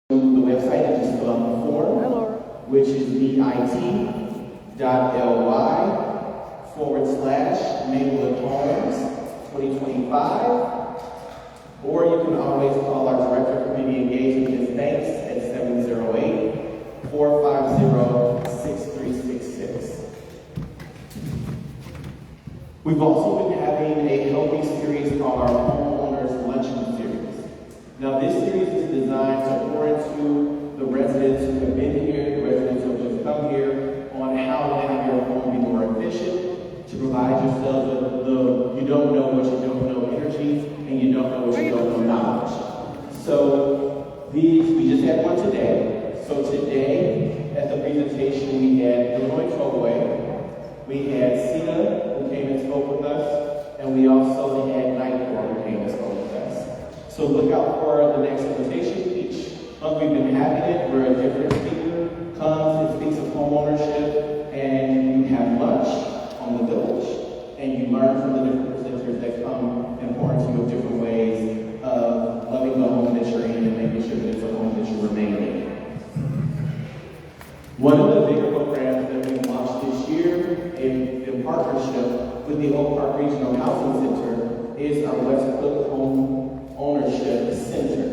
the website and just fill out the form, which is bit.ly/Maywood Homes 2025. Or you can always call our Director of Community Engagement, Ms. Banks, at 708-450-6366. We've also been having a healthy series called our Homeowners Luncheon Series. Now, this series is designed to pour into the residents who have been here, the residents who have just come here, on how to have your home be more efficient, to provide yourselves with the you don't know what you don't know energy, and you don't know what you don't know knowledge. So we just had one today. So today, at the presentation, we had Illinois Tollway, we had Sina, who came and spoke with us, and we also had Maywood, who came and spoke with us. So look out for the next invitation. Each month we've been having it, where a different speaker comes and speaks of home ownership, and you have lunch on the village, and you learn from the different presenters that come and pour into you of different ways of loving the home that you're in and making sure that it's a home that you remain in. One of the bigger programs that we launched this year in partnership with the Oak Park Regional Housing Center is our Westbrook Home Ownership Center.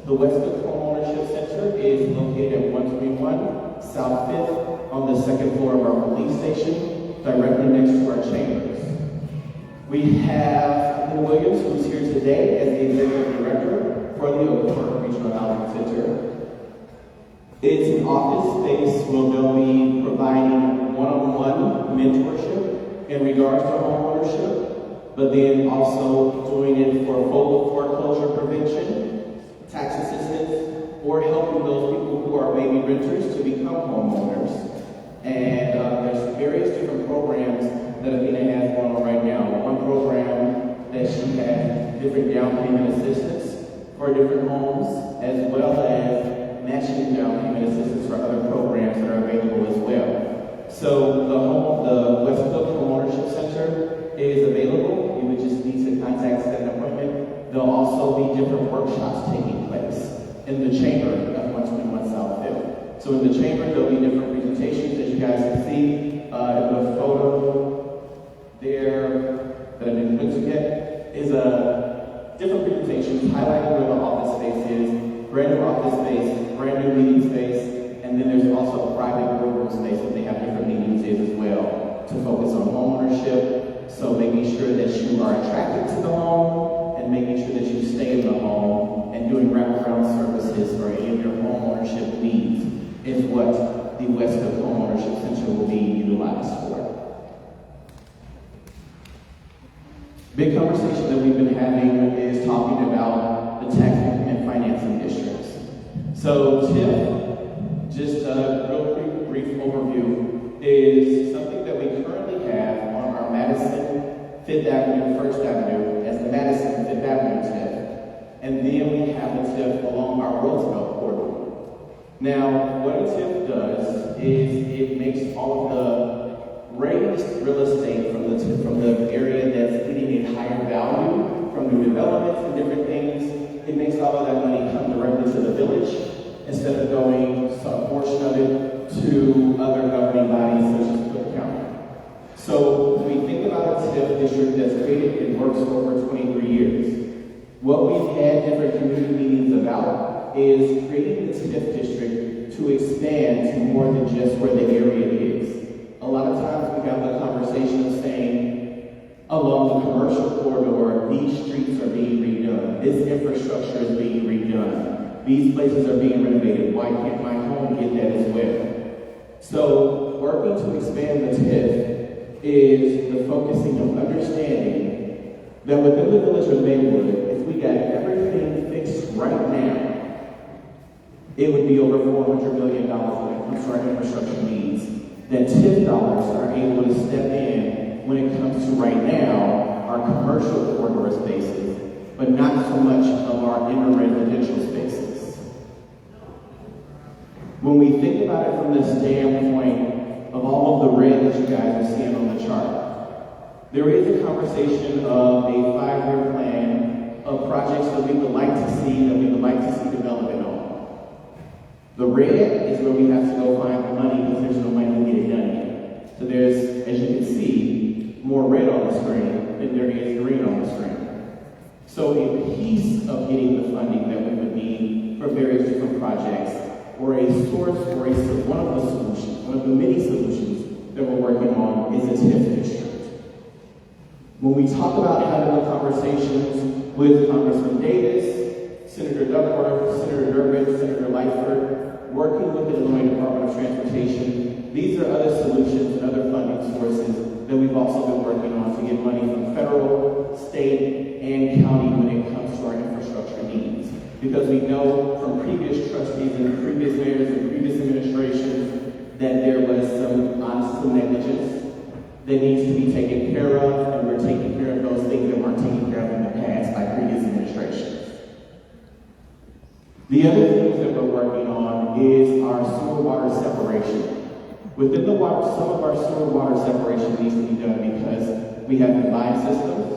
The Westbrook Home Ownership Center is located at 121 South 5th on the second floor of our police station, directly next to our chambers. We have Ms. Williams, who's here today as the Executive Director for the Oak Park Regional Housing Center. It's an office space where they'll be providing one-on-one mentorship in regards to home ownership, but then also doing it for full foreclosure prevention, tax assistance, or helping those people who are maybe renters to become homeowners. And there's various different programs that Athena has going on right now. One program that she has different down payment assistance for different homes, as well as matching down payment assistance for other programs that are available as well. So the Westbrook Home Ownership Center is available. You would just need to contact, set an appointment. There'll also be different workshops taking place in the chamber at 121 South 5th. So in the chamber, there'll be different presentations that you guys can see. The photo there that I didn't put yet is different presentations highlighting where the office space is, brand new office space, brand new meeting space, and then there's also a private boardroom space that they have different meetings in as well to focus on home ownership. So making sure that you are attracted to the home and making sure that you stay in the home and doing wraparound services for any of your home ownership needs is what the Westbrook Home Ownership Center will be utilized for. Big conversation that we've been having is talking about the tax increment financing districts. So TIF, just a real brief overview, is something that we currently have on our Madison, Fifth Avenue, First Avenue as the Madison Fifth Avenue TIF. And then we have the TIF along our Roosevelt corridor. Now, what a TIF does is it makes all of the raised real estate from the area that's getting a higher value from new developments and different things. It makes all of that money come directly to the village instead of going some portion of it to other governing bodies such as Cook County. So when we think about a TIF district that's created and works for over 23 years, what we've had different community meetings about is creating the TIF district to expand to more than just where the area is. A lot of times we have the conversation of saying, along the commercial corridor, these streets are being redone, this infrastructure is being redone, these places are being renovated, why can't my home get that as well? So working to expand the TIF is the focusing of understanding that within the village of Maywood, if we got everything fixed right now, it would be over $400 million when it comes to our infrastructure needs. That TIF dollars are able to step in when it comes to right now our commercial corridor spaces, but not so much of our inner residential spaces. When we think about it from the standpoint of all of the red that you guys are seeing on the chart, there is a conversation of a 5-year plan of projects that we would like to see development on. The red is where we have to go find the money because there's no money to get it done yet. So there's, as you can see, more red on the screen than there is green on the screen. So a piece of getting the funding that we would need for various different projects, or a source, or one of the solutions, one of the many solutions that we're working on is a TIF district. When we talk about having the conversations with Congressman Davis, Senator Duckworth, Senator Durbin, Senator Lightford, working with the Illinois Department of Transportation, these are other solutions and other funding sources that we've also been working on to get money from federal, state, and county when it comes to our infrastructure needs. Because we know from previous trustees and previous mayors and previous administrations that there was some negligence that needs to be taken care of, and we're taking care of those things that weren't taken care of in the past by previous administrations. The other things that we're working on is our sewer water separation. Within the water, some of our sewer water separation needs to be done because we have combined systems,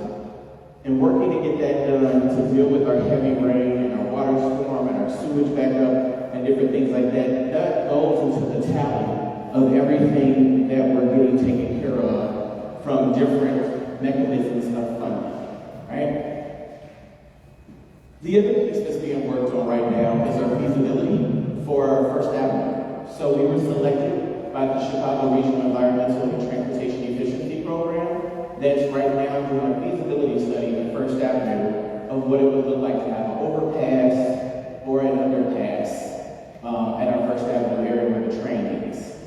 and working to get that done to deal with our heavy rain and our water storm and our sewage backup and different things like that, that goes into the tally of everything that we're getting taken care of from different mechanisms of funding, right? The other piece that's being worked on right now is our feasibility for our First Avenue. So we were selected by the Chicago Regional Environmental and Transportation Efficiency Program that's right now doing a feasibility study of First Avenue of what it would look like to have an overpass or an underpass at our First Avenue area where the train is.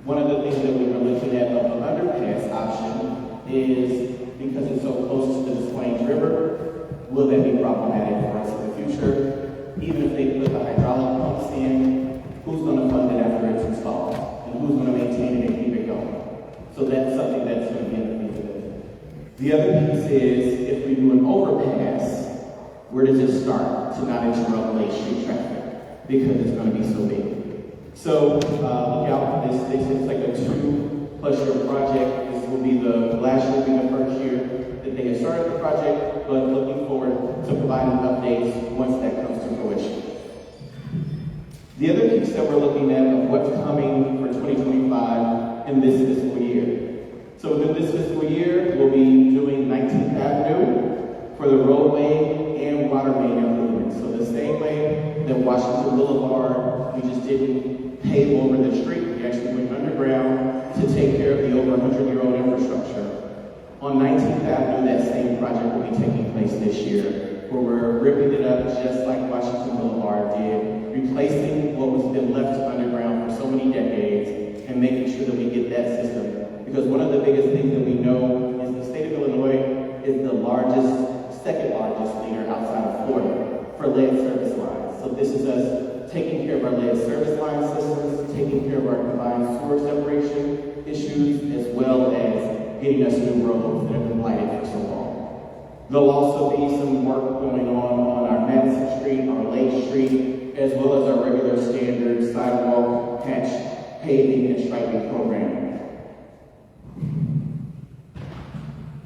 One of the things that we were looking at of an underpass option is because it's so close to the Des Plaines River, will that be problematic for us in the future? Even if they put the hydraulic pumps in, who's going to fund it after it's installed? And who's going to maintain it and keep it going? So that's something that's going to be in the feasibility. The other piece is, if we do an overpass, where does it start to not interrupt late street traffic? Because it's going to be so big. So look out, this is like a 2+ year project. This will be the last year, will be the first year that they have started the project, but looking forward to providing updates once that comes to fruition. The other piece that we're looking at of what's coming for 2025 in this fiscal year. So within this fiscal year, we'll be doing 19th Avenue for the roadway and water main improvements. So the same way that Washington Boulevard, we just didn't pave over the street, we actually went underground to take care of the over 100-year-old infrastructure. On 19th Avenue, that same project will be taking place this year, where we're ripping it up just like Washington Boulevard did, replacing what was been left underground for so many decades, and making sure that we get that system. Because one of the biggest things that we know is the state of Illinois is the second largest leader outside of Florida for lead service lines. So this is us taking care of our lead service line systems, taking care of our combined sewer separation issues, as well as getting us new roads that have been blighted for so long. There'll also be some work going on our Madison Street, our Lake Street, as well as our regular standard sidewalk, patch, paving, and striping program.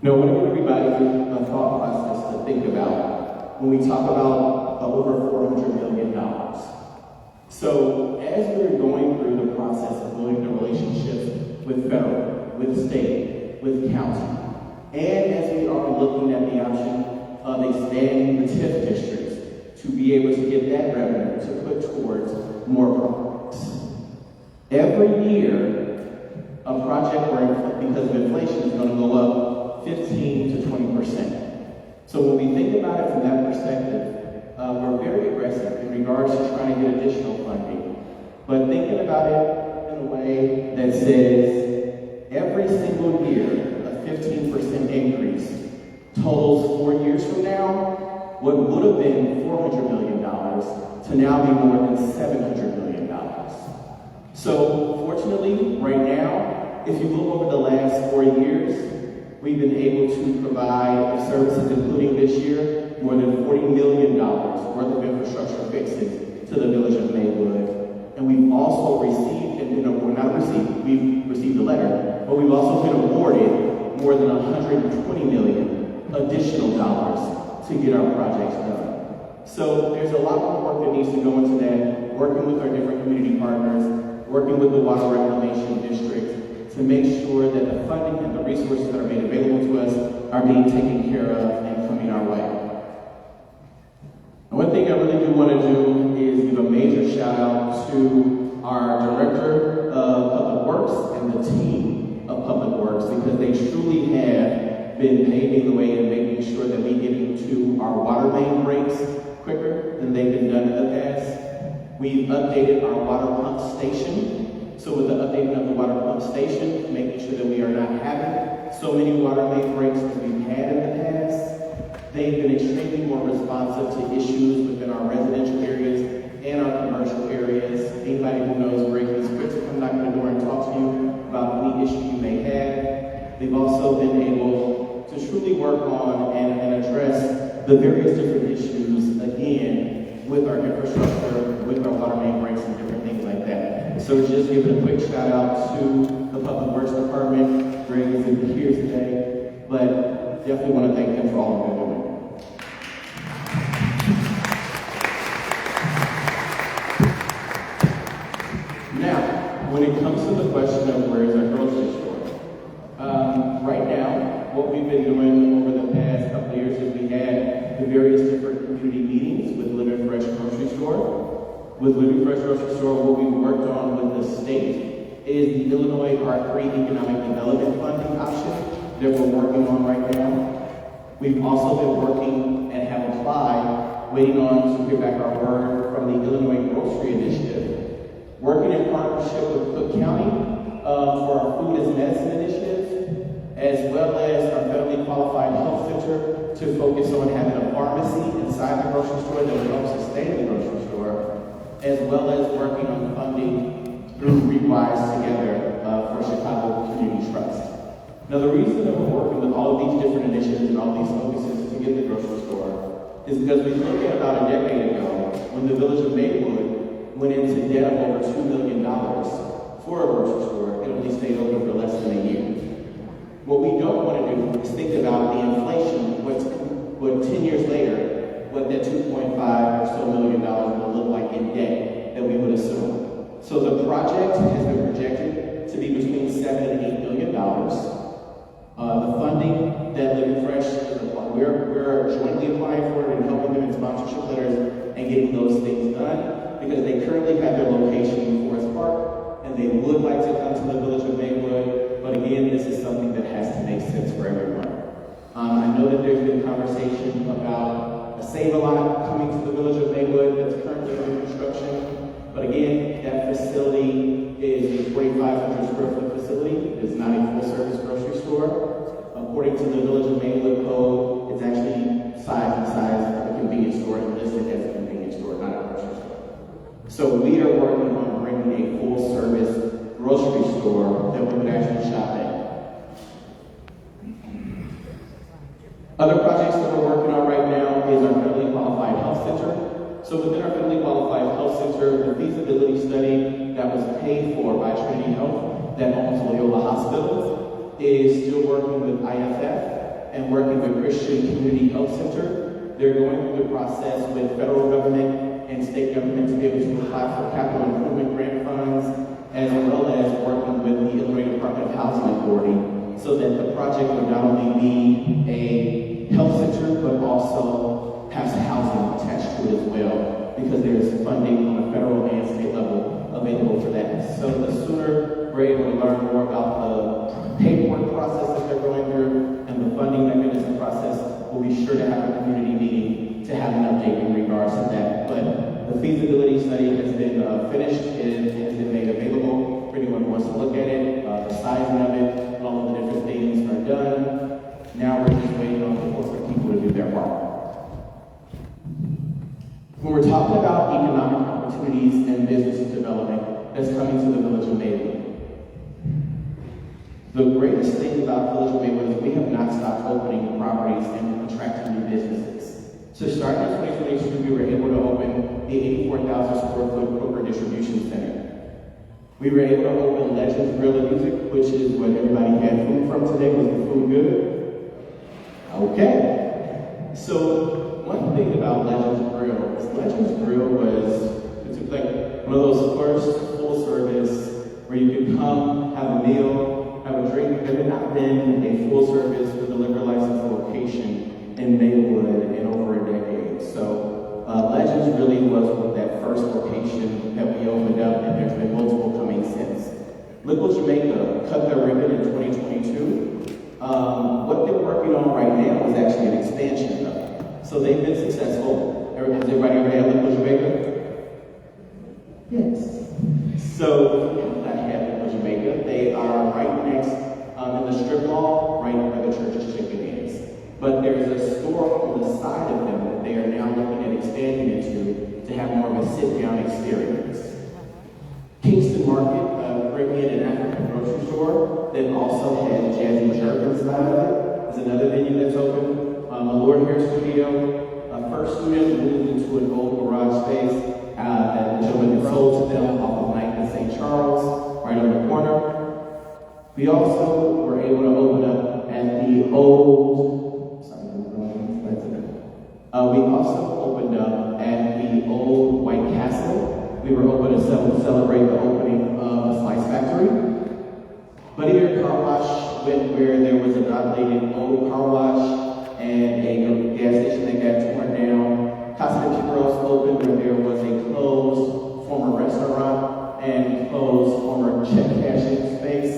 Now, I want to give everybody a thought process to think about when we talk about the over $400 million. So, as we're going through the process of building the relationships with federal, with state, with county, and as we are looking at the option of expanding the TIF districts to be able to get that revenue to put towards more projects. Every year, a project where, because of inflation, is going to go up 15 to 20%. So when we think about it from that perspective, we're very aggressive in regards to trying to get additional funding. But thinking about it in a way that says every single year, a 15% increase totals 4 years from now, what would have been $400 million to now be more than $700 million. So fortunately, right now, if you look over the last 4 years, we've been able to provide services, including this year, more than $40 million worth of infrastructure fixes to the village of Maywood. And we've also received, we've received a letter, but we've also been awarded more than $120 million additional dollars to get our projects done. So there's a lot more work that needs to go into that. working with our different community partners, working with the Water Reclamation District to make sure that the funding and the resources that are made available to us are being taken care of and coming our way. And one thing I really do want to do is give a major shout out to our Director of Public Works and the team of Public Works, because they truly have been paving the way and making sure that we get into our water main breaks quicker than they've been done in the past. We've updated our water pump station. So with the updating of the water pump station, making sure that we are not having so many water main breaks as we've had in the past. They've been extremely more responsive to issues within our residential areas and our commercial areas. Anybody who knows Greg is quick to come knock on the door and talk to you about any issue you may have. They've also been able to truly work on and address the various different issues, again, with our infrastructure, with our water main breaks and different things like that. So just giving a quick shout out to the Public Works Department. Greg isn't here today, but definitely want to thank them for all of their doing. Now, when it comes to the question of where is our grocery store, right now, what we've been doing over the past couple of years is we had the various different community meetings with Living Fresh Grocery Store. With Living Fresh Grocery Store, what we've worked on with the state is the Illinois R3 Economic Development Funding option that we're working on right now. We've also been working and have applied, waiting on to hear back our word from the Illinois Grocery Initiative, working in partnership with Cook County for our Food as Medicine Initiative, as well as our federally qualified health center to focus on having a pharmacy inside the grocery store that will help sustain the grocery store, as well as working on funding through Rewise Together for Chicago Community Trust. Now, the reason that we're working with all of these different initiatives and all these focuses to get the grocery store is because we looked at about a decade ago when the village of Maywood went into debt of over $2 million for a grocery store. It only stayed open for less than a year. What we don't want to do is think about the inflation, what 10 years later, what that $2.5 or so million will look like in debt that we would assume. So the project has been projected to be between $7 and $8 million. The funding that Living Fresh is applying, we're jointly applying for it and helping them in sponsorship letters and getting those things done because they currently have their location in Forest Park and they would like to come to the village of Maywood. But again, this is something that has to make sense for everyone. I know that there's been conversation about a Save-A-Lot coming to the village of Maywood that's currently under construction. But again, that facility is a 4,500 square foot facility. It's not a full-service grocery store. According to the village of Maywood code, it's actually size of a convenience store and listed as a convenience store, not a grocery store. So we are working on bringing a full-service grocery store that we would actually shop at. Other projects that we're working on right now is our federally qualified health center. So within our federally qualified health center, the feasibility study that was paid for by Trinity Health that owns Loyola Hospital is still working with IFF and working with Christian Community Health Center. They're going through the process with federal government and state government to be able to apply for capital improvement grant funds, as well as working with the Illinois Department of Housing Authority, so that the project would not only be a health center, but also has housing attached to it as well, because there is funding on a federal and state level available for that. So the sooner we're able to learn more about the paperwork process that they're going through and the funding mechanism process, we'll be sure to have a community meeting to have an update in regards to that. But the feasibility study has been finished and has been made available for anyone who wants to look at it. The sizing of it, and all of the different things are done. Now we're just waiting on the corporate people to do their part. When we're talking about economic opportunities and business development that's coming to the village of Maywood, the greatest thing about Village of Maywood is we have not stopped opening properties and attracting new businesses. So starting in 2022, we were able to open the 84,000 square foot Kroger distribution center. We were able to open Legends Grill and Music, which is what everybody had food from today. Was the food good? Okay. So one thing about Legends Grill is Legends Grill was, it's a like one of those first full service where you can come, have a meal, have a drink. There had not been a full service with a liquor license location in Maywood in over a decade. So Legends really was that first location that we opened up, and there's been multiple coming since. Liquid Jamaica cut their ribbon in 2022. What they're working on right now is actually an expansion though. So they've been successful. Has everybody ever had Liquid Jamaica? Yes. So I had Liquid Jamaica. They are right next in the strip mall, right where the church's chicken is. But there's a store on the side of them that they are now looking at expanding into to have more of a sit-down experience. Kingston Market, Caribbean and African grocery store that also had Jazzy Jerk inside of it. Is another venue that's open. Lord Hair Studio. First student moved into an old garage space that the gentleman had sold to them off of 9th and St. Charles, right on the corner. We also were able to open up at the old. We also opened up at the old White Castle. We were open to celebrate the opening of a Slice Factory. Buddy Bear Car Wash went where there was a dilapidated old car wash and a gas station that got torn down. Casa de Churros opened where there was a closed former restaurant and closed former check cashing space.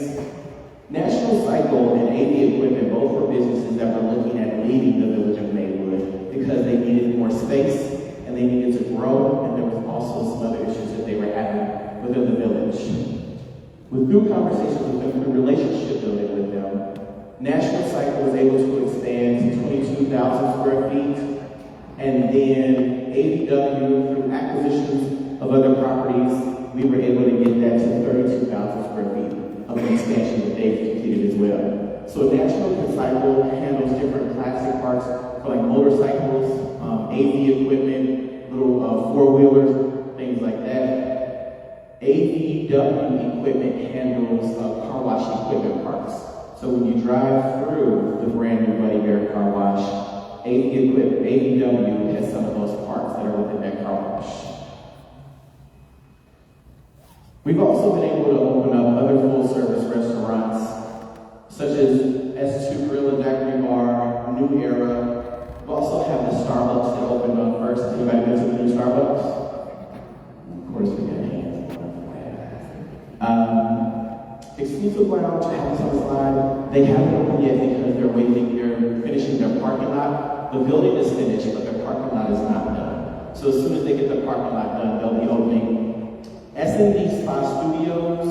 National Cycle and AV Equipment both were businesses that were looking at leaving the village of Maywood because they needed more space and they needed to grow, and there was also some other issues that they were having within the village. With good conversations with them, through relationship building with them, National Cycle was able to expand to 22,000 square feet, and then ABW, through acquisitions of other properties, we were able to get that to 32,000 square feet of an expansion that they've completed as well. So National Cycle handles different classic parts, like motorcycles, AV equipment, little four-wheelers, things like that. AVW equipment handles car wash equipment parts. So when you drive through the brand new Buddy Bear Car Wash, AVW has some of those parts that are within that car wash. We've also been able to open up other full-service restaurants, such as S2 Grill and Daiquiri Bar, New Era. We also have the Starbucks that opened up first. Has anybody been to the new Starbucks? Of course, we got hands. Exclusive Lounge has on the slide. They haven't opened yet because they're finishing their parking lot. The building is finished, but their parking lot is not done. So as soon as they get the parking lot done, they'll be opening. S&D Spa Studios,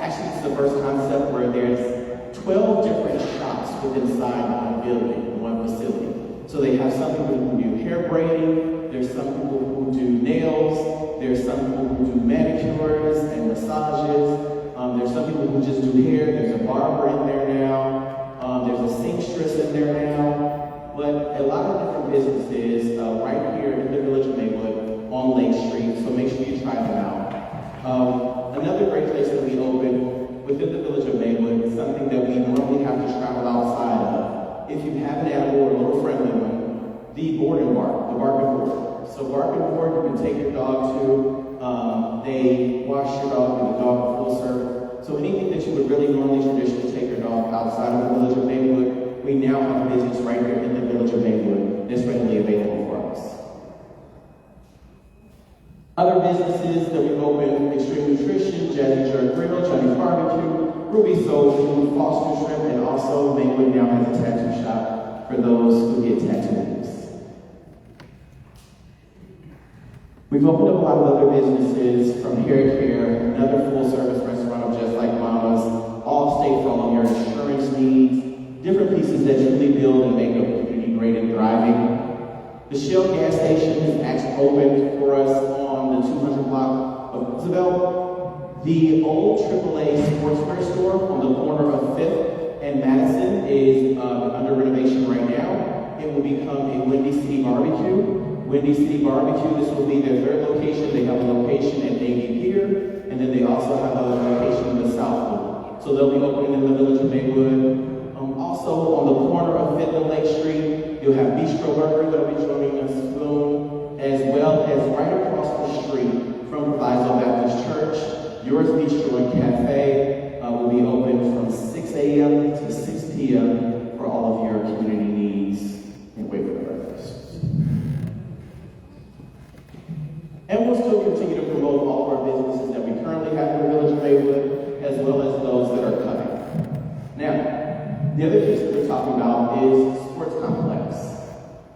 actually it's the first concept where there's 12 different shops within one building, one facility. So they have some people who do hair braiding, there's some people who do nails, there's some people who do manicures and massages, there's some people who just do hair, there's a barber in there now, there's a seamstress in there now, but a lot of different businesses right here in the village of Maywood on Lake Street, so make sure you try them out. Another great place that we opened within the village of Maywood is something that we normally have to travel outside of. If you have an animal or a little friendly one, the board and bark, the bark and board. So bark and board you can take your dog to. They wash your dog with a dog full service. So anything that you would really normally traditionally take your dog outside of the village of Maywood, we now have a business right here in the village of Maywood that's readily available for us. Other businesses that we've opened: Extreme Nutrition, Jazzy Jerk Grill, Chinese Barbecue, Ruby Soul Food, Foster Shrimp, and also Maywood now has a tattoo shop for those who get tattoos. We've opened up a lot of other businesses, from Hair Care, another full-service restaurant of Just Like Mama's, Allstate for all of your insurance needs, different pieces that truly build and make up community-great and thriving. The Shell gas station is actually opened for us on the 200 block of Roosevelt. The old AAA sportswear store on the corner of 5th and Madison is under renovation right now. It will become a Windy City Barbecue. Windy City Barbecue, this will be their third location. They have a location at Navy Pier, and then they also have a location in the South Loop. So they'll be opening in the village of Maywood. Also on the corner of 5th and Lake Street, you'll have Bistro Burger that'll be joining us soon, as well as right across the street Yours Bistro and Cafe will be open from 6 a.m. to 6 p.m. for all of your community needs in Maywood breakfast. And we'll still continue to promote all of our businesses that we currently have in the village of Maywood, as well as those that are coming. Now, the other piece that we're talking about is sports complex.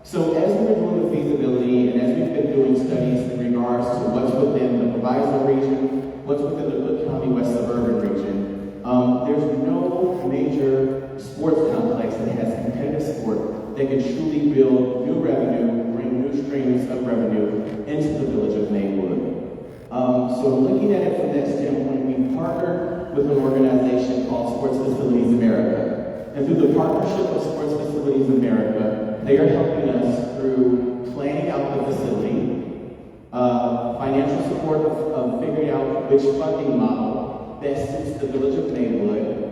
So as we've been doing the feasibility and as we've been doing studies in regards to what's within the Proviso region, what's within the Cook County West Suburban region, there's no major sports complex that has competitive sport that can truly build new revenue, bring new streams of revenue into the village of Maywood. So looking at it from that standpoint, we partnered with an organization called Sports Facilities America. And through the partnership of Sports Facilities America, they are helping us through planning out the facility, financial support of figuring out which funding model best suits the village of Maywood,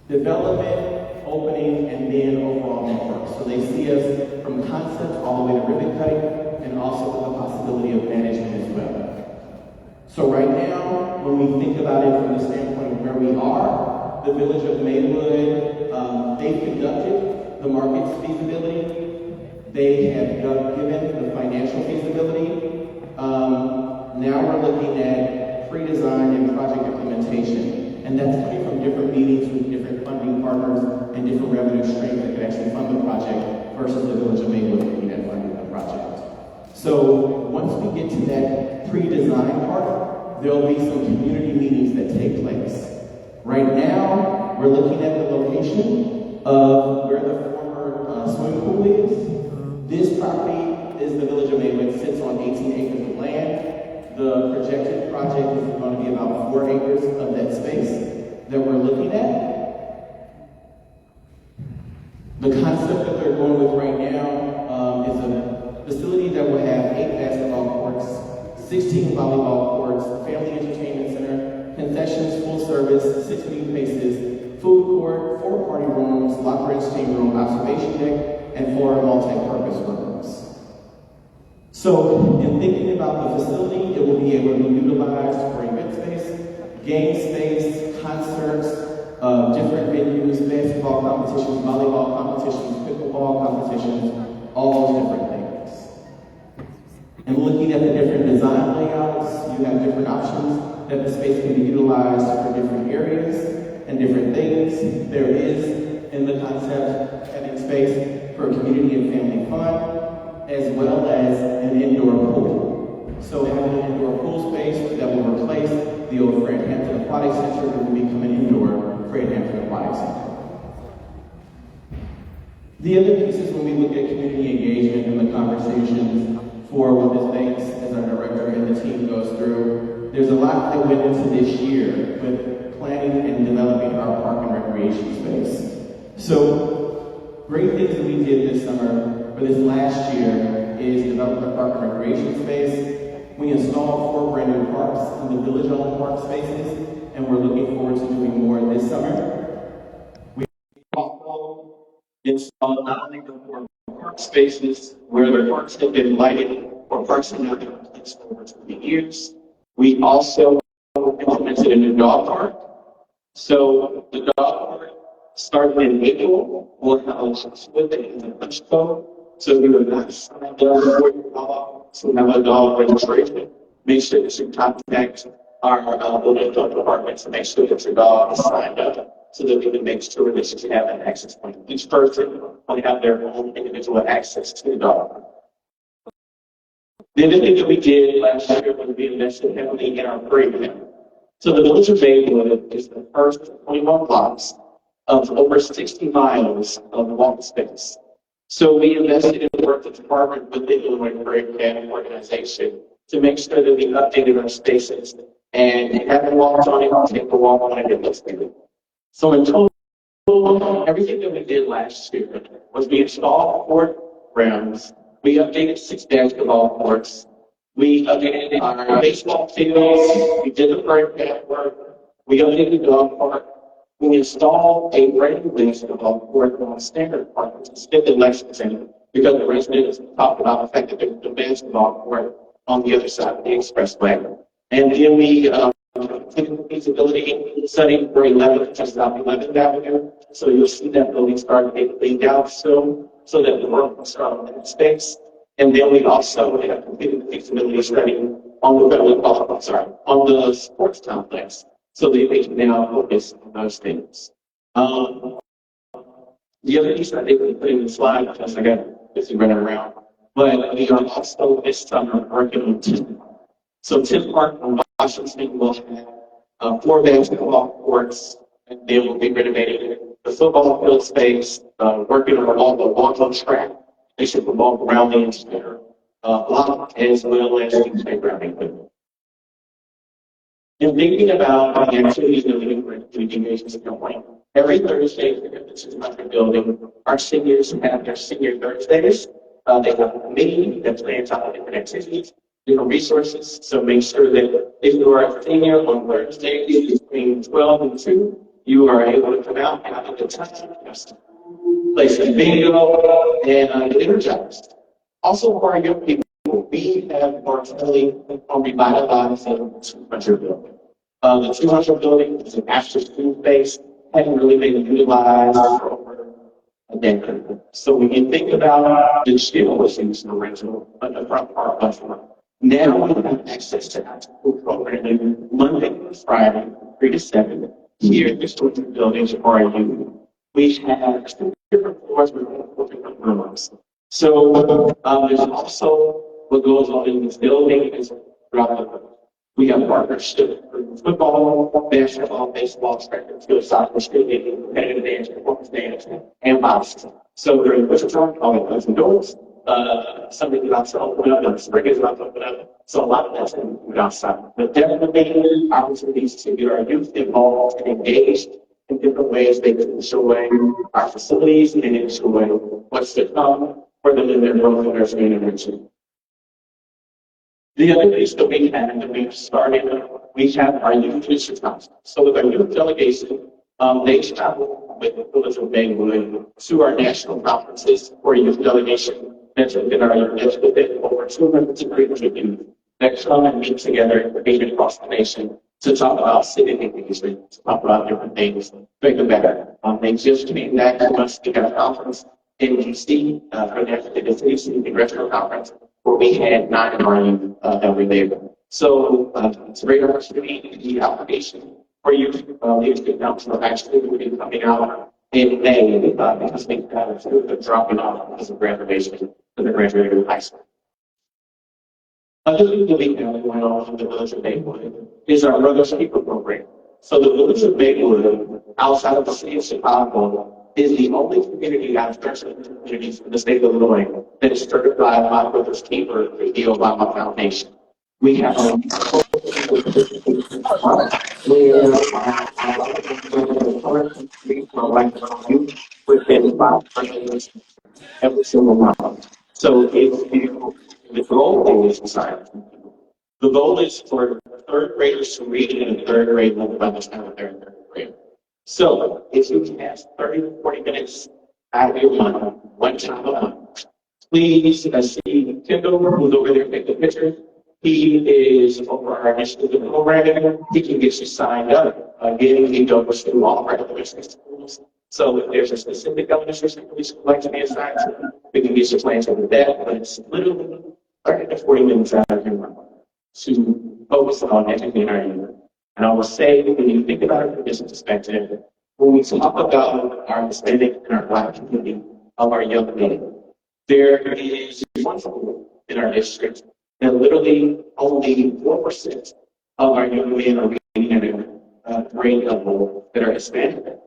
development, opening, and then overall network. So they see us from concept all the way to ribbon cutting, and also with the possibility of management as well. So right now, when we think about it from the standpoint of where we are, the village of Maywood, they've conducted the market's feasibility. They have given the financial feasibility. Now we're looking at pre-design and project implementation. And that's coming from different meetings with different funding partners and different revenue streams that could actually fund the project versus the village of Maywood looking at funding the project. So once we get to that pre-design part, there'll be some community meetings that take place. Right now, we're looking at the location of where the former swimming pool is. This property is the village of Maywood, sits on 18 acres of land. The projected project is going to be about 4 acres of that space that we're looking at. The concept that they're going with right now is a facility that will have 8 basketball courts, 16 volleyball courts, family entertainment center, concessions, full service, 6 meeting spaces, food court, 4 party rooms, locker and steam room, observation deck, and 4 multi-purpose rooms. So, in thinking about the facility, it will be able to be utilized for event space, game space, concerts, different venues, basketball competitions, volleyball competitions, pickleball competitions, all those different things. And looking at the different design layouts, you have different options that the space can be utilized for different areas and different things. There is, in the concept, having space for community and family fun, as well as an indoor pool. So having an indoor pool space that will replace the old Fred Hampton Aquatic Center that will become an indoor Fred Hampton Aquatic Center. The other piece is when we look at community engagement and the conversations for what Ms. Banks, as our director and the team goes through, there's a lot that went into this year with planning and developing our park and recreation space. So, great things that we did this summer, or this last year, is develop a park and recreation space. We installed 4 brand new parks in the village-owned park spaces, and we're looking forward to doing more this summer. We also installed not only the 4 park spaces where the parks have been lighted or parks have been placed for over 20 years. We also implemented a new dog park. So the dog park starting in April will house swimming in the punch code. So you would not sign up for your dog to have a dog registration. Make sure that you contact our village dog department to make sure that your dog is signed up so that we can make sure that you have an access point. Each person will have their own individual access to the dog. The other thing that we did last year was we invested heavily in our program. So the village of Maywood is the first 21 blocks of over 60 miles of walk space. So we invested in work with the department with the Illinois Prairie Planning Organization to make sure that we updated our spaces and having walked on it, take the walk on it, and let's do it. So in total, everything that we did last year was we installed 4 grounds. We updated 6 basketball courts. We updated our baseball fields. We did the park network. We updated the dog park. We installed a brand new basketball court on Standard Park, which is 5th and Lexington, because the residents talked about the fact that there was a basketball court on the other side of the expressway. And then we feasibility study for 11, just off 11th Avenue. So you'll see that building start getting cleaned out soon, so that the work will start on that space. And then we also have completed the feasibility study on the on the sports complex. So they can now focus on those things. The other piece that they put in the slide, because I got busy running around, but we are also this summer working on Tim. So Tim Park on Washington will have 4 basketball courts, and they will be renovated. The football field space, working on all the long track. They should revolve around the entire block as well as the playground equipment. In thinking about the activities that we do for the engagement standpoint, every Thursday at the 200 building, our seniors have their senior Thursdays. They have a committee that plans out different activities, different resources. So make sure that if you are a senior on Thursdays between 12 and 2, you are able to come out and have a good time. Play some bingo and get energized. Also, for our young people, we have partially on revitalizing the 200 building. The 200 building is an after-school space, hadn't really been utilized for over a decade. So when you think about the still issues in the rental, but the front part of it, now we have access to after-school programming Monday through Friday, 3 to 7, here at the 200 buildings for our youth. We have 2 different floors with 4 different rooms. So there's also what goes on in this building is throughout the we have partnerships for football, basketball, baseball, track and field, soccer, skating, competitive dance, performance dance, and boxing. So during wintertime, all of those indoors. Something is also open up, and spring is about to open up. So a lot of that's going to be outside. But definitely opportunities to get our youth involved and engaged in different ways they can enjoy our facilities and enjoy what's to come for them in their growth and their intervention. The other piece that we have that we've started, we have our youth leadership council. So with our youth delegation, they travel with the village of Maywood to our national conferences for youth delegation. That's within our youth, within over 200 to 300 youth that come and meet together and engage across the nation to talk about civic engagement, to talk about different things, make them better. They just came back to us to get a conference in DC for the City Congressional Conference, where we had 9 of our youth that were there. So it's a great opportunity. The application for youth leadership council actually will be coming out in May because we have the dropping off as a graduation for the graduating high school. Another thing that we have going on in the village of Maywood is our Brothers Keeper program. So the village of Maywood, outside of the city of Chicago, is the only community out of 13 communities in the state of Illinois that is certified by Brothers Keeper through the Obama Foundation. We have within 5 years every single month. So if you, the goal is the goal is for 3rd graders to read in the 3rd grade level by the time they're in 3rd grade. So if you can ask 30 to 40 minutes out of your month, one time a month, please see Kendall, who's over there taking pictures. He is over our initiative program. He can get you signed up. Again, he goes through all of our elementary schools. So if there's a specific elementary school you would like to be assigned to, we can get your plans over that. But it's literally 30 to 40 minutes out of your month to focus on educating our youth. And I will say, when you think about it from this perspective, when we talk about our Hispanic and our Black community of our young men, there is one school in our district that literally only 4% of our young men are reading at a grade level that are Hispanic,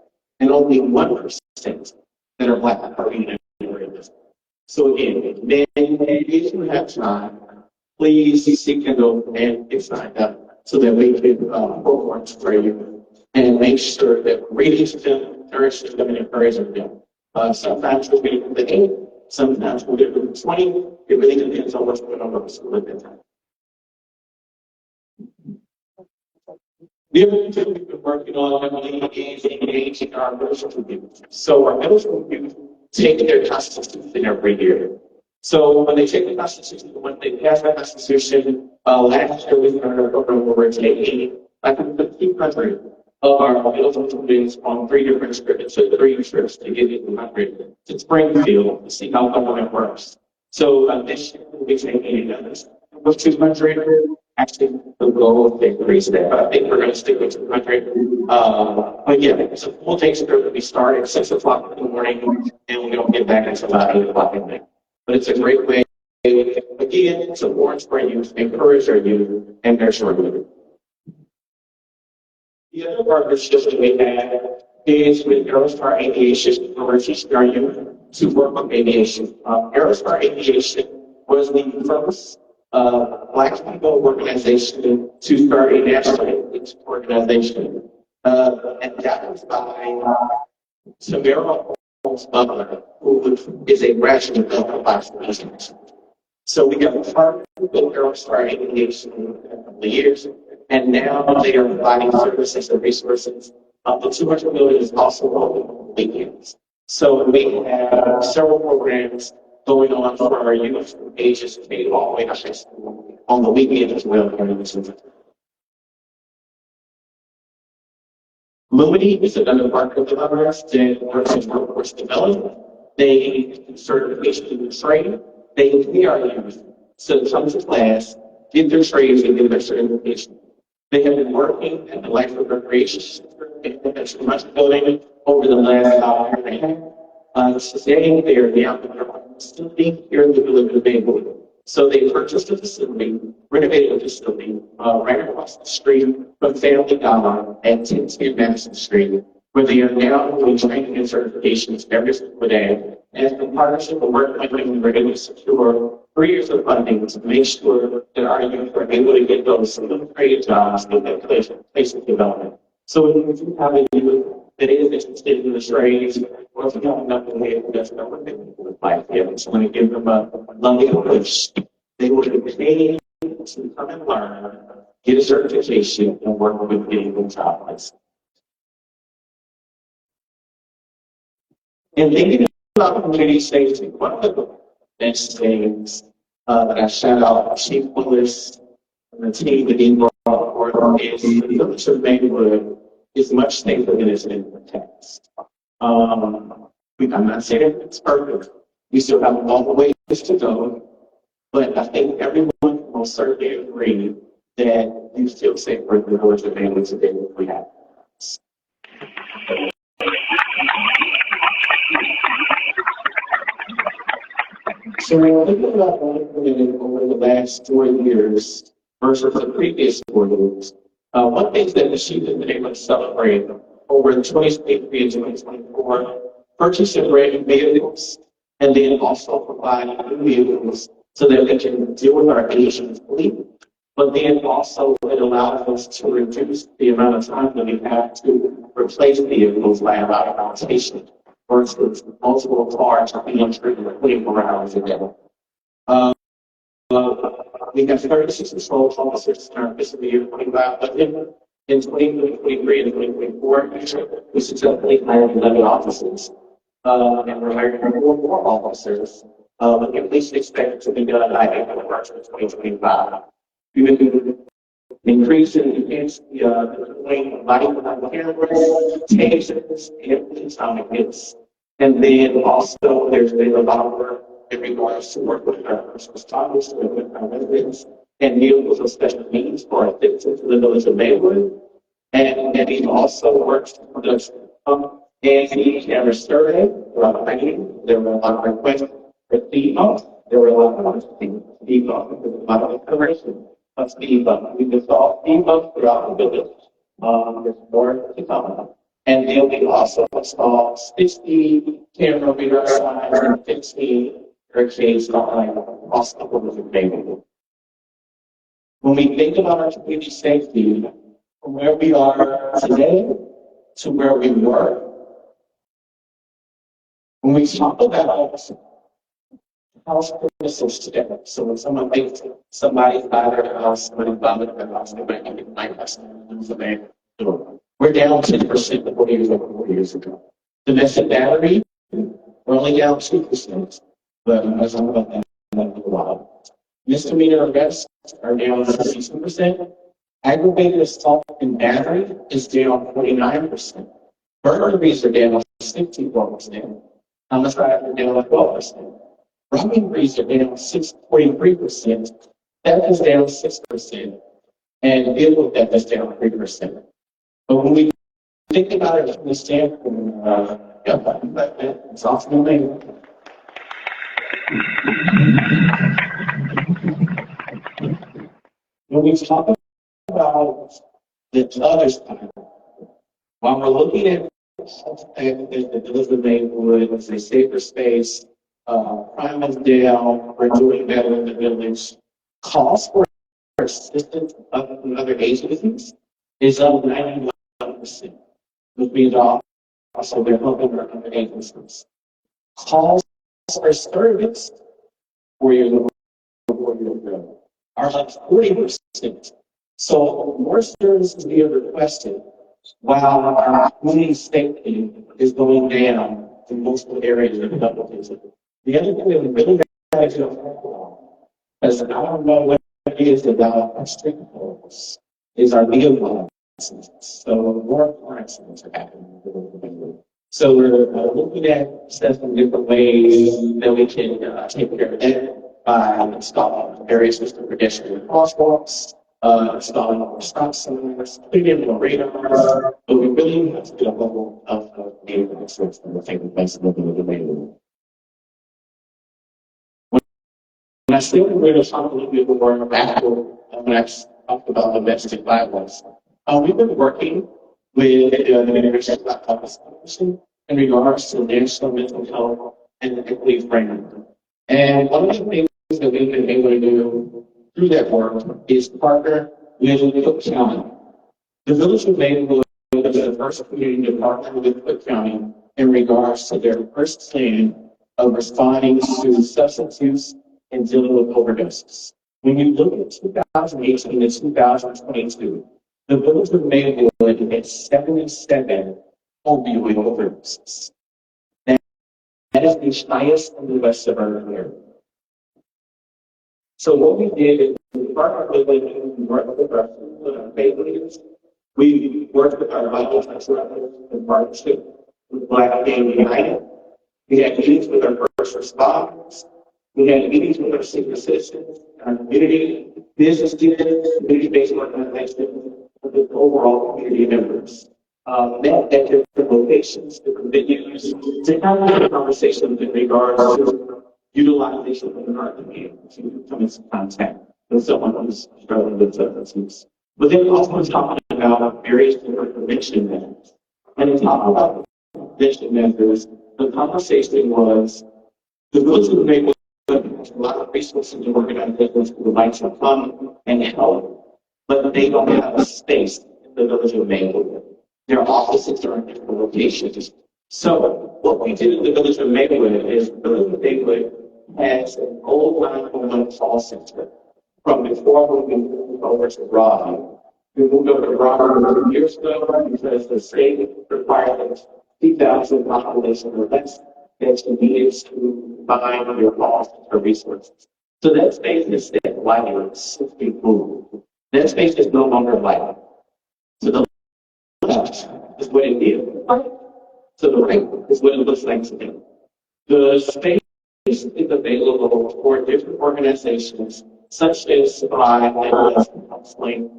and only 1% that are Black are reading at a grade level. So again, men, if you have time, please seek and go and get signed up so that we can perform for you and make sure that we're reading to them, nourishing them, and encouraging them. Sometimes we'll be the 8, sometimes we'll do the 20. It really depends on what's going on with the school at that time. The other thing we've been working on heavily is engaging our middle school youth. So our middle school youth take their constitution every year. So when they take the constitution, when they pass the constitution, last year we started a program where we're taking like 1,500 of our eligible students on 3 different trips, so 3 trips to get into 100 to Springfield to see how government works. So this year we'll be taking another with 200. Actually, the goal is to increase that, but I think we're going to stick with 200. But yeah, it's a full day trip. We start at 6 o'clock in the morning and we don't get back until about 8 o'clock at night. But it's a great way, again, to warrant for you, encourage our youth, and nurture our youth. The other partnership that we have is with Aerostar Aviation, where we're teaching our youth to work with aviation. Aerostar Aviation was the first Black people organization to start a national aviation organization. And that was by Tamara Butler, who is a graduate of the Black Students. So we got partnered with Aerostar Aviation in a couple of years, and now they are providing services and resources. The 200 million is also open on weekends. So we have several programs going on for our youth from ages 8 all the way to high school on the weekend as well. Lumity is another partner of ours that works in workforce development. They do certification and training. They pay our youth to come to class, get their trades, and get their certification. They have been working at the Life of Recreation Center in the much building over the last year and a half. Today, they are now in their own facility here in the village of Maywood. So they purchased a facility, renovated a facility right across the street from Family Dollar at 1010 Madison Street, where they are now doing training and certifications every single day. And in partnership with work with them, we're able to secure 3 years of funding to make sure that our youth are able to get those creative jobs in that place of development. So if you have a youth that is interested in the trades, or if you have nothing there who doesn't know what they would like, if it's going to give them a loving push, they will be paid to come and learn, get a certification, and work with getting them job license. And thinking about community safety, one of the best things that I shout out Chief Willis and the team that he brought forward is the village of Maywood is much safer than it's been in the past. I'm not saying it's perfect. We still have a long ways to go, but I think everyone will certainly agree that you still safer than the village of Maywood today if we have. So when we're thinking about over the last 4 years versus the previous 4 years, one thing that the chief has been able to celebrate over 2023 and 2024, purchasing brand new vehicles, and then also providing new vehicles so that we can deal with our Asian fleet. But then also it allows us to reduce the amount of time that we have to replace vehicles by about rotation versus multiple cars being treated 24 hours a day. We have 36 patrol officers in our fiscal year 25, but in 2023 and 2024, we successfully hired 11 officers, and we're hiring 4 more officers, at least expected to be done by April or March of 2025. We've been increasing the deploying of body cameras, tasers, and electronic hits. And then also there's been a lot of work in regards to work with our personal responders, with our residents, and vehicles of special needs for our citizens in the village of Maywood. And he also works to conduct and the camera survey. There were a lot of requests for speed bumps. There were a lot of speed bumps. There was a lot of information of speed bumps. We installed speed bumps throughout the village. There's more to come. And then we also installed 60 camera radar signs and 15 arcades across the village of Maywood. When we think about our community safety, from where we are today to where we were, when we talk about house premises today, so when someone thinks somebody's by their house, somebody's by their house, they might not get my house, we're down 10% of what we were 4 years ago. Domestic battery, we're only down 2%, but I'm talking about that in a while. Misdemeanor arrests are down 62%. Aggravated assault and battery is down 49%. Burglaries are down 64%. Homicides are down 12%. Robberies are down 43%. Theft is down 6%. And vehicle theft is down 3%. But when we think about it from the standpoint, it's often amazing. When we talk about the other side, while we're looking at the Maywood as a safer space, crime is down, we're doing better in the village, calls for assistance from other agencies is up 91%, which means also they're helping our other agencies. Calls for service for your bill are up 40%. So more services being requested while our community safety is going down in multiple areas of the double digit. The other thing that we really got to do, as I don't know what it is about our street goals, is our vehicle accidents. So more car accidents are happening. So we're looking at several different ways that we can take care of that by installing various system pedestrian crosswalks, installing more stop signs, putting in more radars, but we really have to get a level of vehicle accidents that are taking place in the Maywood. When I still going to talk a little bit more about when I talked about domestic violence, we've been working with the International Office in regards to national mental health and equity framework. And one of the things that we've been able to do through that work is partner with Cook County. The village of Maywood is the first community to partner with Cook County in regards to their first plan of responding to substance use and dealing with overdoses. When you look at 2018 to 2022, the village of Maywood had 77 opioid overdoses. That is the highest in the west of our area. So what we did is we partnered with our families. We worked with our vital records in partnership with Black Gang United. We had meetings with our first responders. We had meetings with our senior citizens, our community, business leaders, community-based organizations, and the overall community members. Met at different locations, different venues, to have a conversation in regards to utilization of the art community to come into contact with someone who's struggling with substance use. But then also talking about various different prevention measures. And in talking about prevention measures, the conversation was the village of Maywood has a lot of resources and organizations who would like to come and help, but they don't have a space in the village of Maywood. Their offices are in different locations. So what we did in the village of Maywood is the village of Maywood has an old 911 call center from before we moved over to Raleigh. We moved over to Raleigh 2 years ago because the state required 2,000 population or less that you needed to find your call center resources. So that space is set lighter since we moved. That space is no longer light. So the left is what it is. To the right is what it looks like today. The space is available for different organizations, such as supply and counseling,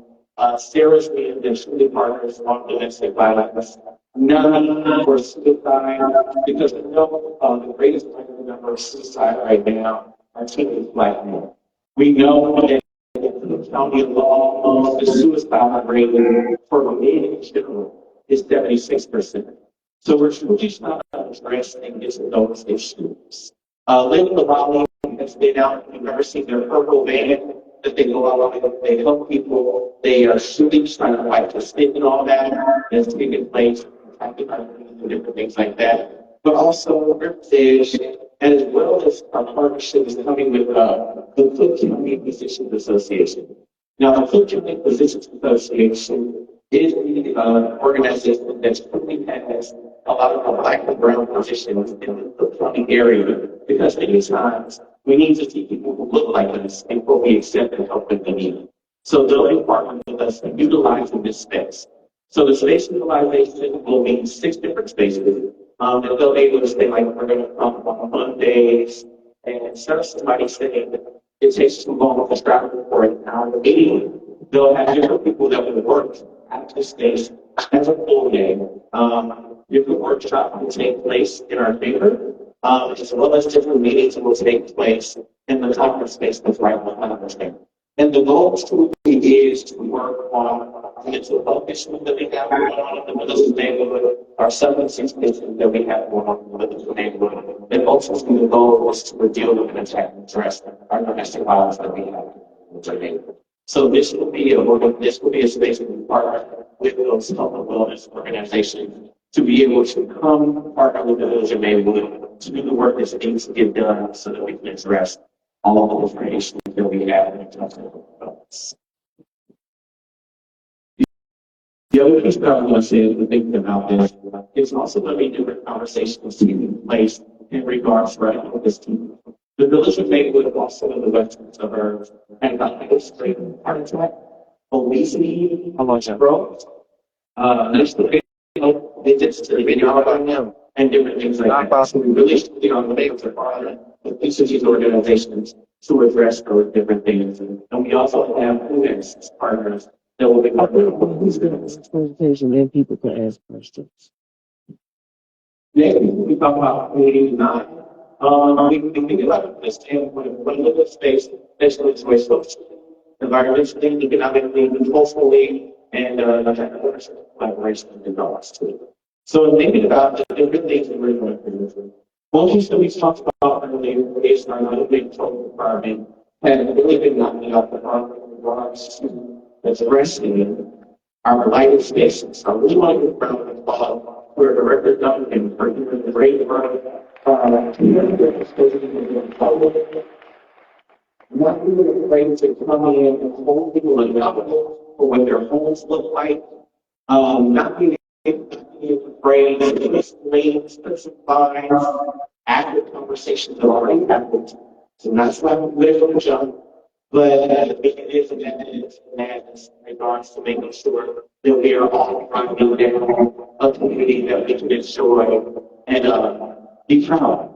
seriously and additionally partners on domestic violence, none for suicide, because we know the greatest number of suicide right now are teenage Black men. We know that the county alone, the suicide rate for men in general is 76%. So we're truly not addressing those issues. Living the Raleigh has been out, you've never seen their purple van that they go out with, they help people, they are shooting, trying to fight the state and all that, that's taking place, different things like that. But also, Riverfish, as well as our partnership is coming with the Cook County Physicians Association. Now, the Cook County Physicians Association is the organization that currently has a lot of the Black and brown physicians in the Cook County area, because many times we need to see people who look like us before we accept and help with the need. So they'll be partnering with us in utilizing this space. So the space utilization will be 6 different spaces. And they'll be able to say, like, we're going to come on Mondays, and instead of somebody saying it takes too long to travel for an hour meeting, they'll have different people that will work at the space as a full day. Different workshops will take place in our theater, as well as different meetings will take place in the conference space that's right behind us there. And the goal truly is to work on mental health issues that we have going on in the Military neighborhood, our substance issues that we have going on in the Military neighborhood, and ultimately the goal is to deal with and attack and address our domestic violence that we have in the Military neighborhood. So this will be a space that we partner with those health and wellness organizations to be able to come partner with the Military neighborhood to do the work that needs to get done so that we can address all of the issues that we have in the The other piece that I want to say is the thinking about this is also going to be different conversations taking place in regards to this team. The village of Maywood, also in the western suburbs, and about straight heart attack, obesity, growth, visits to the video and different things like that. So we really should be on the basis of each of these organizations to address those different things. And we also have witness partners that will be Who's going to presentation and people can ask questions. next. We talk about community design. We think about the standpoint of what is the space that's going to socially, environmentally, economically, culturally, and collaboration and development too. So in thinking about the different things that we're going to do, one piece that we talked about earlier is our living total environment and really been knocking out the park in regards to addressing our lighted spaces. So I really want to get around the ball where the record done and for the great work. Not really afraid to come in and hold people accountable for what their homes look like. Not being afraid to explain specified active conversations that already happened. So not slapping with from jump, but it is a madness in regards to making sure that we are all trying to down a community that we can enjoy and be proud.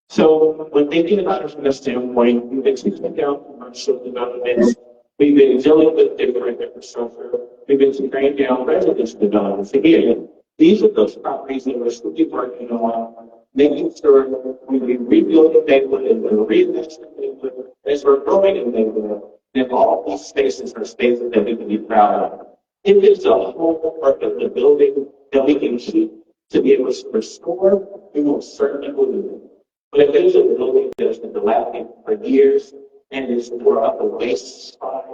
So when thinking about it from this standpoint, we've been taking down commercial developments. We've been dealing with different infrastructure. We've been tearing down residential developments. Again, these are those properties that we're still working on, making sure we rebuild the neighborhood and we reinvest in the neighborhood as we're growing in the neighborhood. Then all these spaces are spaces that we can be proud of. If there's a whole part of the building that we can keep to be able to restore, we will certainly do it. But if there's a building that's been dilapidated for years and is more of a waste spot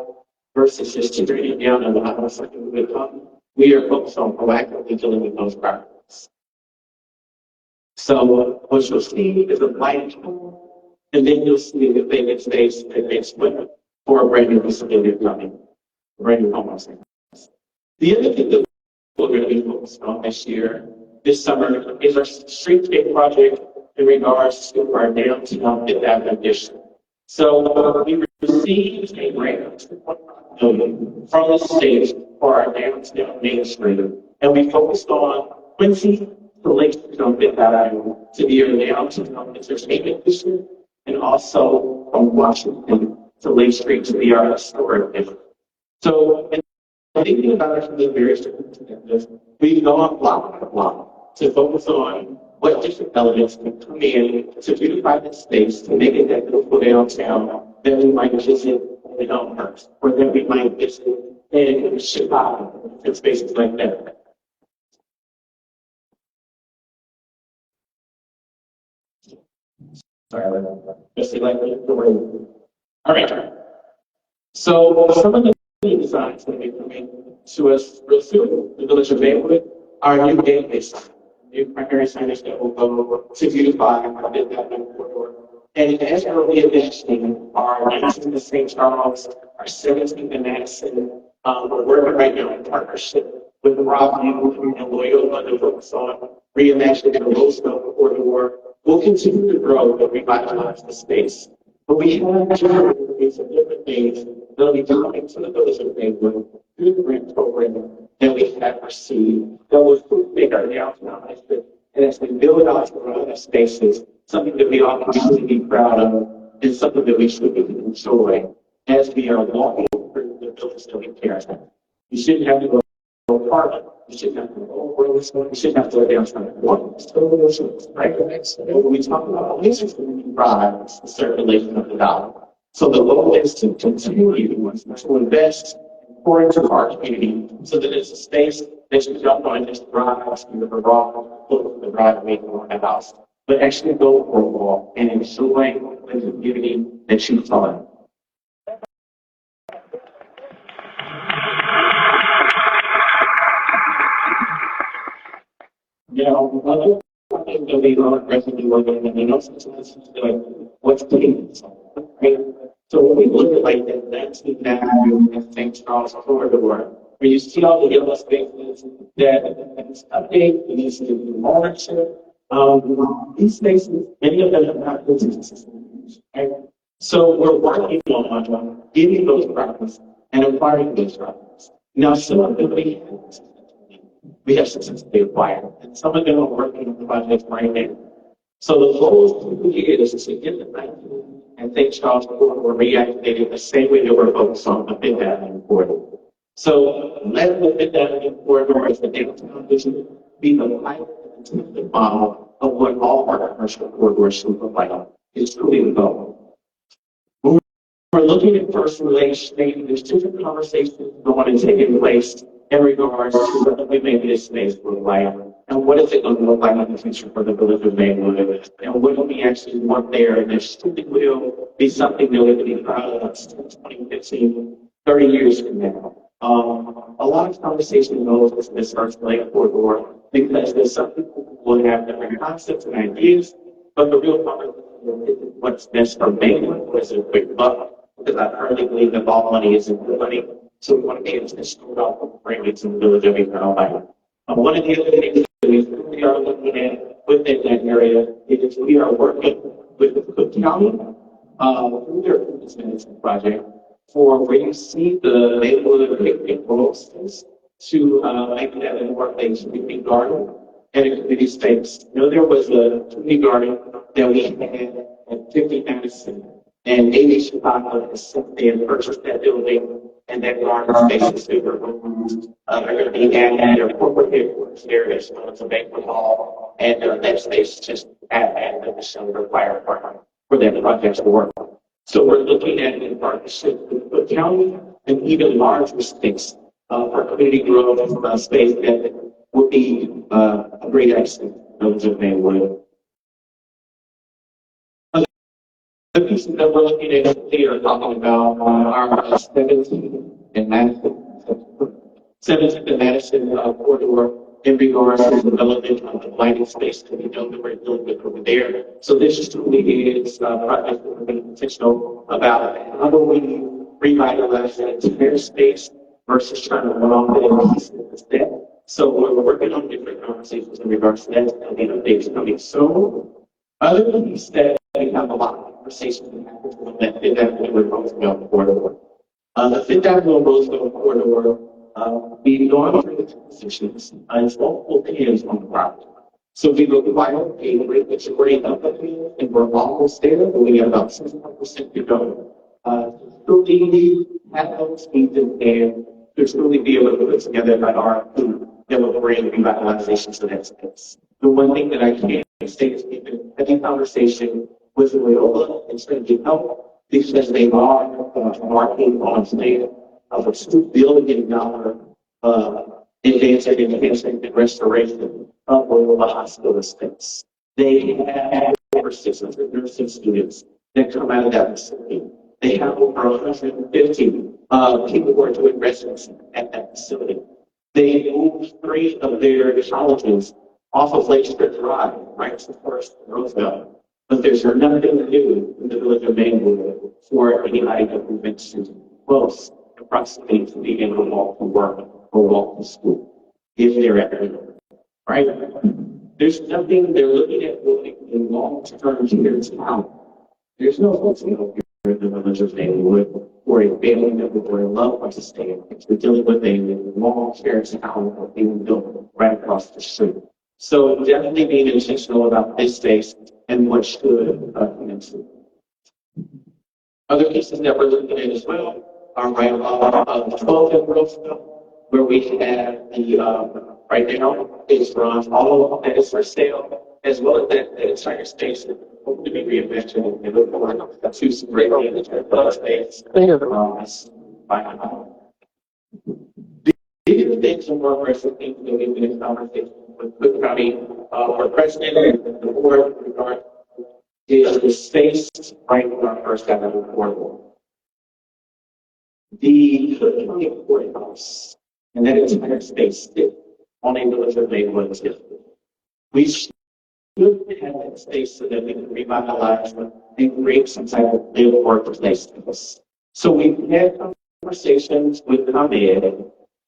versus just tearing it down and allowing something to become, we are focused on proactively dealing with those properties. So what you'll see is a blind tool, and then you'll see the vacant space that makes way for a brand new facility coming, a brand new homeless. The other thing that we're going to be focused on this summer, is our streetscape project in regards to our downtown Fifth Avenue addition. So we received a grant from the state for our downtown Main Street, and we focused on Quincy to Lake Street on Fifth Avenue to be our downtown entertainment district, and also from Washington to Lake Street to be our historic district. So in thinking about it from the various different perspectives, we've gone block by block to focus on what different elements can come in to beautify the space to make it that beautiful downtown that we might visit in Elmhurst, or that we might visit in Chicago, and spaces like that. Sorry, just like the way. All right. So some of the new designs that will be coming to us real soon, the Village of Maywood, are new gateway new primary signage that will go to beautify our Fifth Avenue corridor. And as we're reinventing our 19th and St. Charles, our 17th and Madison, we're working right now in partnership with Rob Maywood and Loyola to focus on reimagining the Roosevelt corridor. We'll continue to grow and revitalize the space. But we have generated some different things that'll be coming to the village of Maywood through the grant program that we have received that will make our downtown district and as we build out our other spaces, something that we all can truly be proud of and something that we should enjoy as we are walking through the village that we care about. You shouldn't have to go apartment. You shouldn't have to go over this one. You shouldn't have to go downtown. Right? And when we talk about this is going to drive the circulation of the dollar. So the goal is to continue to invest and pour into our community so that it's a space that you don't want to just drive to the wrong, look the driveway or the house, but actually go for a walk and enjoy the community that you find. You know, other things that we are aggressively working on, and also like what's putting right? So when we look at like that landscape now and St. Charles corridor, where you see all the yellow spaces that update these new ownership, these spaces, many of them have not been systems, right? So we're working on getting those properties and acquiring those properties. Now, some of them we have successfully acquired, and some of them are working on the projects right now. So the goal is to get the 19 and St. Charles corridor reactivated the same way that we're focused on the Fifth Avenue corridor. So let the Fifth Avenue corridor as the downtown vision be the light and the model of what all of our commercial corridors should look like. It's truly the goal. When we're looking at first relations, there's different conversations going and taking place in regards to what we make this space look like, and what is it going to look like in the future for the village of Maywood, and what do we actually want there, and this truly will be something that we can be proud of 2015, 30 years from now. A lot of conversation goes with this first lane corridor because there's some people who will have different concepts and ideas, but the real conversation is what's best for Maywood, what is a quick buck, because I currently believe that all money is in good money. So we want to be able to start off with bring it to the village of Carolina. One of the other things that we are looking at within that area is we are working with the Cook County through their business management project for where you see the neighborhood roads to make that a more community garden and a community space. You know, there was a community garden that we had at 50 Madison, and Amy Chicago has since then purchased that building. And that garden space is super. They're going to be adding their corporate headquarters there as well as a banquet hall, and that space just add the facility required for that project to work. So we're looking at in partnership with the county and even larger space for community growth space that would be a great asset for those of Maywood. The pieces that we're looking at here are talking about our 17th and Madison corridor in regards to the development of the lighting space to be done that we're dealing with over there. So this is truly is a project that we're going to intentional about how do we revitalize that entire space versus trying to run off the pieces instead. So we're working on different conversations in regards to that. I mean, updates coming soon. Other piece that we have a lot of conversations that happen on that Fifth Avenue Roosevelt corridor. The Fifth Avenue Roosevelt corridor, we've gone through the transitions and multiple opinions on the property. So we look at vital pay rate, which is great up and we're almost there, but we have about 61% to go. Truly have those speeds and to truly be able to put together an RFP that will bring revitalization to that space. The one thing that I can't say is we've been having conversation with Loyola and Trinity Health because they are marking on state of a $2 billion advancement and restoration of Loyola Hospital space. They have over 600 nursing students that come out of that facility. They have over 150 people who are doing residency at that facility. They moved 3 of their colleges off of Lake Strip Drive, right to First Roosevelt. But there's nothing to do in the village of Maywood for anybody that we've been close in proximity to being able to walk to work or walk to school if they're at their door, right? There's nothing they're looking at building in long-term here in town. There's no folks here in the village of Maywood or a family member or a loved one to stay in. We're dealing with a long care town of being built right across the street. So definitely being intentional about this space and what should come into. Other pieces that we're looking at as well are right along 12th and Roosevelt, where we have the right now is runs all of that is for sale, as well as that entire space that hoping to be reinvented and look forward to some great space. These are the things and more aggressive things that we've been in conversation with Cook County, our president and the board with regard is the space right in our first avenue corridor. The Cook County courthouse and that entire space sit on a village of Maywood. We should have that space so that we can revitalize and create some type of new workplace. So we've had conversations with ComEd,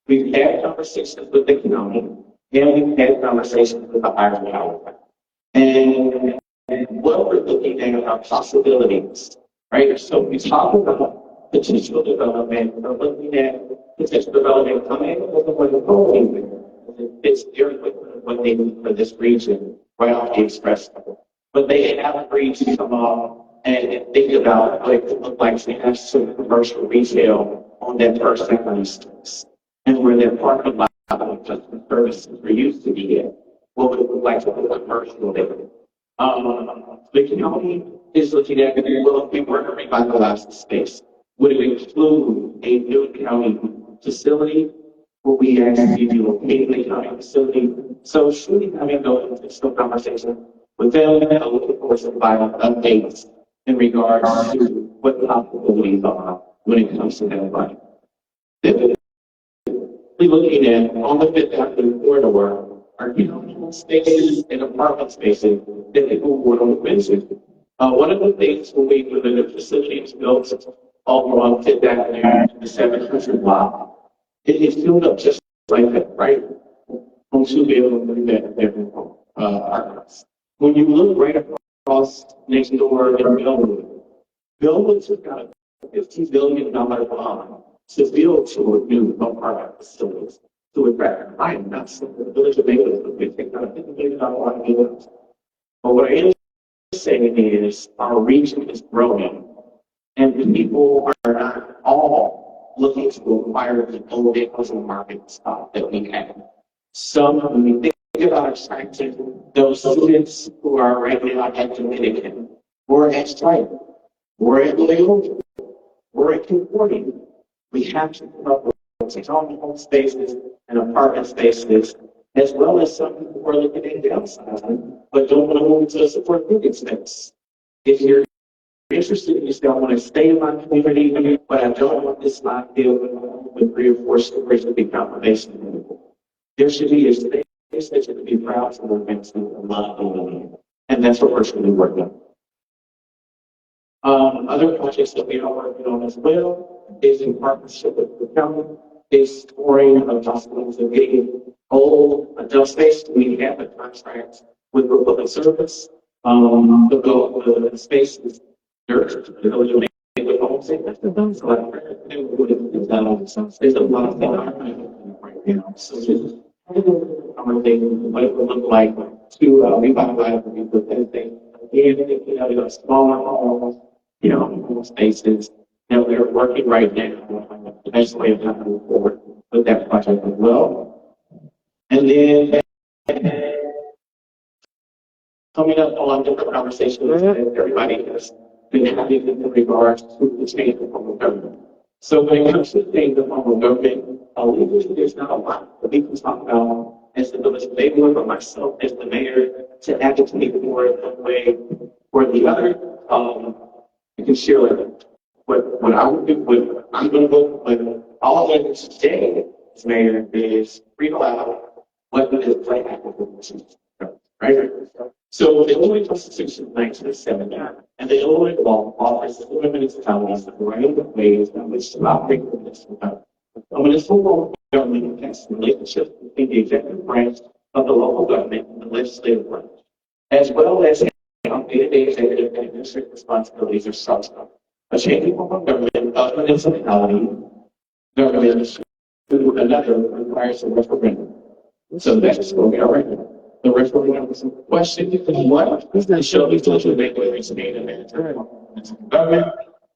we've had conversations with the county, and we've had conversations with the higher power. And what we're looking at are possibilities, right? So we talk about potential development, we're looking at potential development coming with the going. It's very quick what they need for this region, right off the express. But they have agreed to come up and think about what it could look like to have some commercial retail on that first second streets. And where their parking lot of customer services were used to be at, what would it look like to put a commercial there? The county is looking at, well, if we were to revitalize the space, would it include a new county facility? Will we actually be located in the county facility? So should we having those additional conversation with them and looking for some final updates in regards to what the possibilities are when it comes to that money. We're looking at on the Fifth Avenue corridor are spaces and apartment spaces that people would want to visit. One of the things when the facility is built all along Fifth Avenue in the 700 block, it is filled up just like that, right? On two buildings that apartments. When you look right across next door in Maywood took out a $15 billion bond to build two new apartment facilities to attract clients. That's the village of Maywood. We take out a $50 million bond. But what I am saying is our region is growing and the people are not all looking to acquire the old vehicles market that we have. Some, when we think about attracting those students who are right now at Dominican, or at Stripe, or at Maywood, or at Concordia, we have to come up with home spaces and apartment spaces, as well as some people who are looking at downsizing, but don't want to move to a support living space. If you're interested in this, I want to stay in my community, but I don't want this lot built with 3 or 4 stories to be combination. There should be a space that you can be proud to live into and love living. And that's what we're really working on. Other projects that we are working on as well is in partnership with the county, is storing of hospitals and getting old adult space. We have a contract with the public service. The space is dirt, the village of Maywood homes. There's a lot of things right now. So just what it would look like to revitalize and put anything. And smaller homes, spaces that we're working right now. Eventually, I'm going to move forward with that project as well. And then coming up on different conversations that everybody has been having in regards to the change of form of government. So when it comes to change of form of government, legally there's not a lot that we can talk about as the village of Maywood or myself as the mayor to advocate for it one way or the other. You can share what I would do, what I'm going to go with all of it today as mayor is read aloud what is play acquisition, right? So the Illinois Constitution of 1970 and the Illinois law offers the municipalities a variety of ways in which to operate the municipal government. A municipal government has relationships between the executive branch of the local government and the legislative branch, as well as day-to-day executive and administrative responsibilities are such. A changing form of government, of municipality, government to another requires a referendum. So that's what we are right now. The referendum is a question what is the show these social regulators made in the government.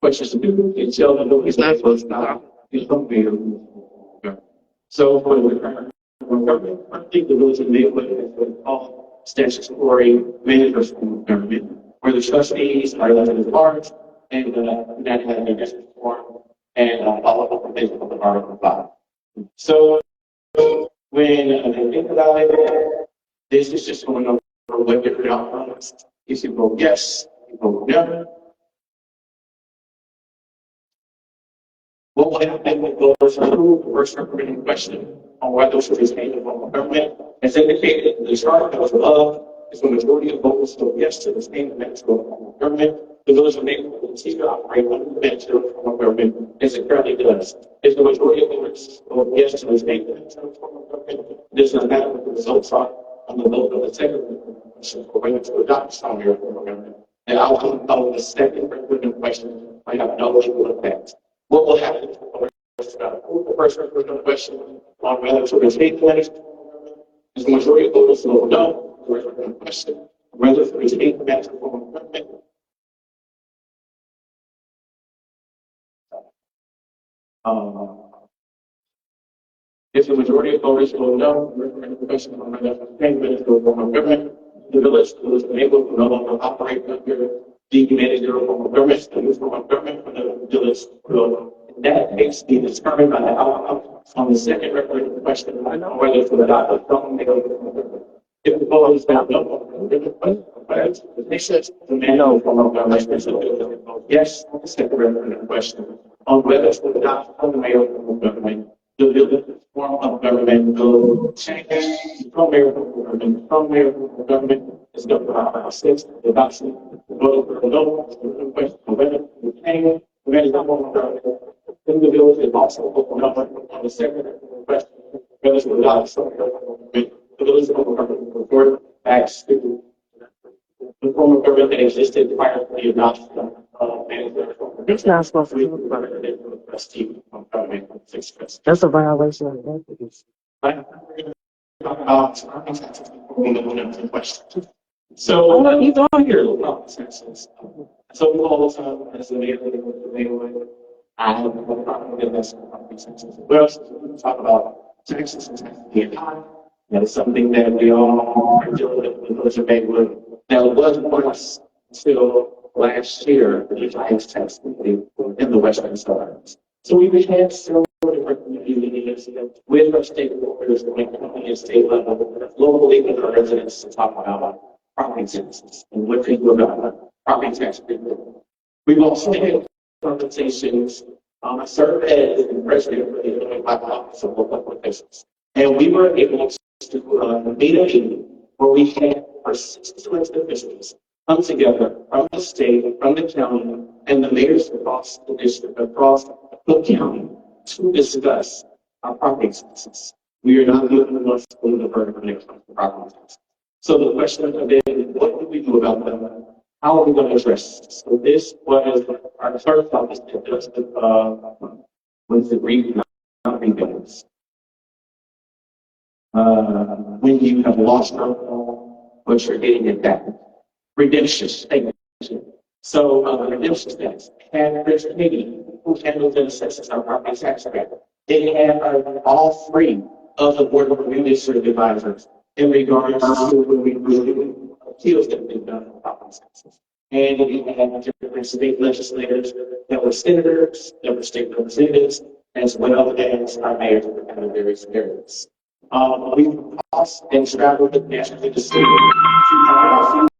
Questions to do, it shall know it's not supposed to stop. It's from there. So for the government, I think the rules of Maywood is what we call statutory managers from government, where the trustees are elected at large and that has a district form and follow the provisions of the Article 5. So when they think about it, this is just going over what different outcomes. If you vote yes, you vote no. What will happen with voters who first referendum question on whether to retain the form of government? As indicated in the chart that was above, is the majority of voters vote yes to retain the mandatory form of government. The village of Maywood will continue to operate under the mandatory form of government as it currently does. If the majority of voters vote yes to retain the mandatory form of government, it does not matter what the results are on the vote of the second question according to adopt some form of government. The outcome of the second referendum question might have no legal effect. What will happen if the first referendum question on whether to retain the mandatory form of government is the majority of voters vote no to the referendum question whether to retain the mandatory form of government. If the majority of voters vote no, the referendum question on whether to retain the mandatory form of government, the village will be able to no longer operate under the mandatory form of government, the new form of government for the village will. In that case, be determined by the outcome on the second referendum question on whether to adopt a strong mandatory form of government. If the voters vote no, the next no form of government will vote yes on the second referendum question on whether to adopt a mayoral form of government. The village form of government will change from mayoral form of government is governed by our states, the adoption, the vote for no, the question of whether to retain the mandatory form of government. In the village is also open up on the second question whether to adopt some form of government. The village form of government will report back to the form of government that existed prior to the adoption of mandatory form of government. It's not supposed to look like it. That's a violation of ethics. So he's on here. So we all as the mayor of the Maywood, I have no problem with this consensus. What else we talk about Texas and Texas high. That is something that we all are dealing with in the village of Maywood. That wasn't for us until last year, the Giants tax in the western suburbs. So we began several different communities with our stakeholders at state level, locally with our residents to talk about property taxes and what they do about property tax reform. We've also had conversations, surveys and president for the Illinois Black Office of Local Officials. And we were able to meet a meeting where we had our 6 elected officials come together from the state, from the county, and the mayors across the district, across the county, to discuss our property taxes. We are not the only ones to the burden when it comes to property taxes. So the question of it is, what do we do about them? How are we going to address this? So this was our first focus to address was the rebuilds. When you have lost your home, but you're getting it back. Redemption statement. So redemption statements. And there's a committee who handles and assesses our property tax rate. They have all 3 of the board of administrative advisors in regards to when we review appeals that have been done on property taxes. And we have different state legislators that were senators, that were state representatives, as well as our mayors in various areas. We've crossed and traveled nationally to see